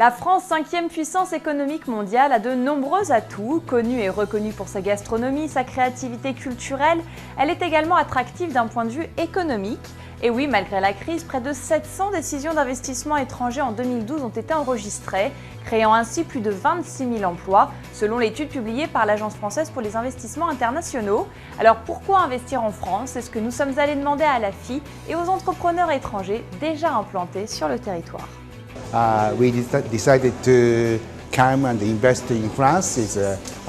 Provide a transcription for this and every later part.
La France, 5e puissance économique mondiale, a de nombreux atouts. Connue et reconnue pour sa gastronomie, sa créativité culturelle, elle est également attractive d'un point de vue économique. Et oui, malgré la crise, près de 700 décisions d'investissement étrangers en 2012 ont été enregistrées, créant ainsi plus de 26 000 emplois, selon l'étude publiée par l'Agence française pour les investissements internationaux. Alors pourquoi investir en France? C'est ce que nous sommes allés demander à l'AFI et aux entrepreneurs étrangers déjà implantés sur le territoire. We decided to come and invest in France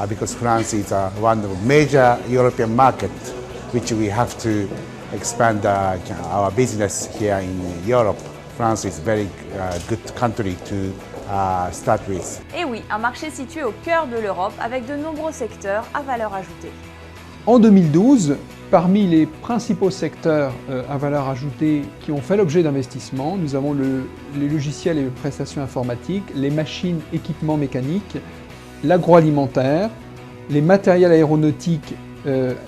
because France is one of the major European markets which we have to expand our business here in Europe. France is a very good country to start with. Et oui, un marché situé au cœur de l'Europe avec de nombreux secteurs à valeur ajoutée. En 2012, parmi les principaux secteurs à valeur ajoutée qui ont fait l'objet d'investissements, nous avons les logiciels et les prestations informatiques, les machines, équipements mécaniques, l'agroalimentaire, les matériels aéronautiques,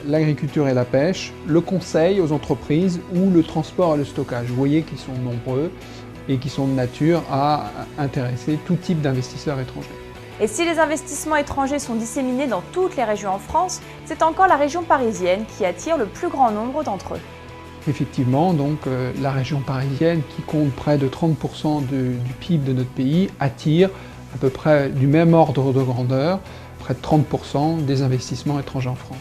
l'agriculture et la pêche, le conseil aux entreprises ou le transport et le stockage. Vous voyez qu'ils sont nombreux et qui sont de nature à intéresser tout type d'investisseurs étrangers. Et si les investissements étrangers sont disséminés dans toutes les régions en France, c'est encore la région parisienne qui attire le plus grand nombre d'entre eux. Effectivement, donc la région parisienne, qui compte près de 30% du PIB de notre pays, attire à peu près du même ordre de grandeur, près de 30% des investissements étrangers en France.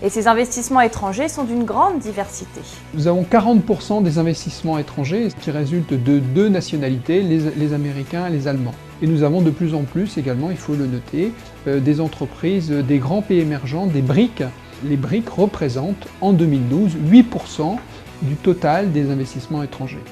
Et ces investissements étrangers sont d'une grande diversité. Nous avons 40% des investissements étrangers qui résultent de deux nationalités, les Américains et les Allemands. Et nous avons de plus en plus également, il faut le noter, des entreprises des grands pays émergents, des BRIC. Les BRIC représentent en 2012 8% du total des investissements étrangers.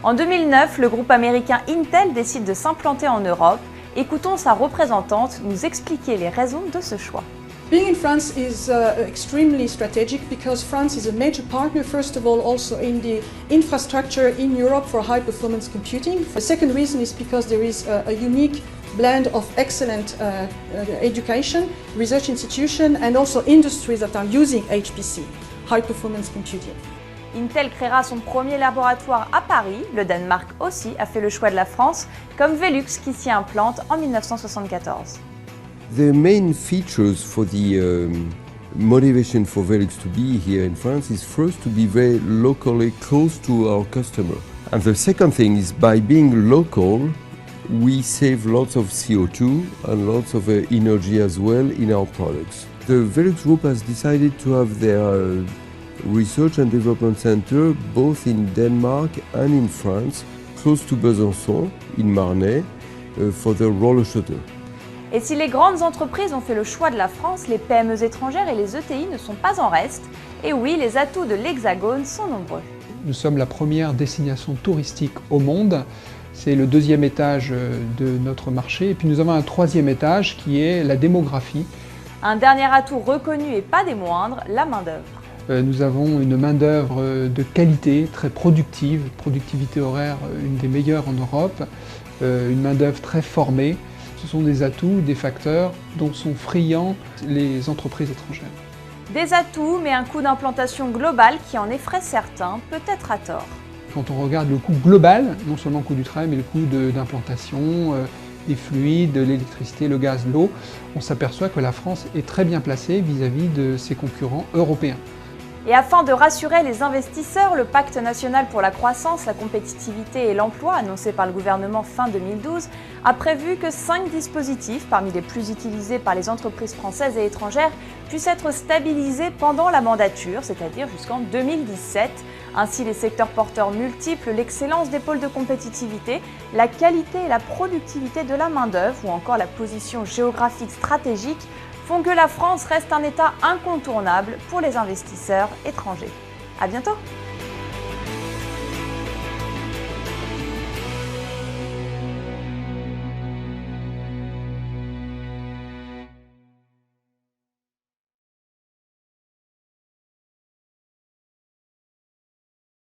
En 2009, le groupe américain Intel décide de s'implanter en Europe. Écoutons sa représentante nous expliquer les raisons de ce choix. Being in France is extremely strategic because France is a major partner, first of all, also in the infrastructure in Europe for high-performance computing. The second reason is because there is a unique blend of excellent education, research institution, and also industries that are using HPC, high-performance computing. Intel créera son premier laboratoire à Paris. Le Danemark aussi a fait le choix de la France, comme Velux qui s'y implante en 1974. The main features for the motivation for Velux to be here in France is first to be very locally close to our customer. And the second thing is by being local, we save lots of CO2 and lots of energy as well in our products. The Velux Group has decided to have their research and development center both in Denmark and in France, close to Besançon, in Marnay, for the roller shuttle. Et si les grandes entreprises ont fait le choix de la France, les PME étrangères et les ETI ne sont pas en reste. Et oui, les atouts de l'Hexagone sont nombreux. Nous sommes la première destination touristique au monde. C'est le deuxième étage de notre marché. Et puis nous avons un troisième étage qui est la démographie. Un dernier atout reconnu et pas des moindres, la main-d'œuvre. Nous avons une main-d'œuvre de qualité, très productive, productivité horaire une des meilleures en Europe, une main-d'œuvre très formée. Ce sont des atouts, des facteurs dont sont friands les entreprises étrangères. Des atouts, mais un coût d'implantation global qui en effraie certains, peut-être à tort. Quand on regarde le coût global, non seulement le coût du travail, mais le coût d'implantation, des fluides, de l'électricité, le gaz, l'eau, on s'aperçoit que la France est très bien placée vis-à-vis de ses concurrents européens. Et afin de rassurer les investisseurs, le Pacte national pour la croissance, la compétitivité et l'emploi, annoncé par le gouvernement fin 2012, a prévu que 5 dispositifs, parmi les plus utilisés par les entreprises françaises et étrangères, puissent être stabilisés pendant la mandature, c'est-à-dire jusqu'en 2017. Ainsi, les secteurs porteurs multiples, l'excellence des pôles de compétitivité, la qualité et la productivité de la main-d'œuvre ou encore la position géographique stratégique font que la France reste un État incontournable pour les investisseurs étrangers. À bientôt!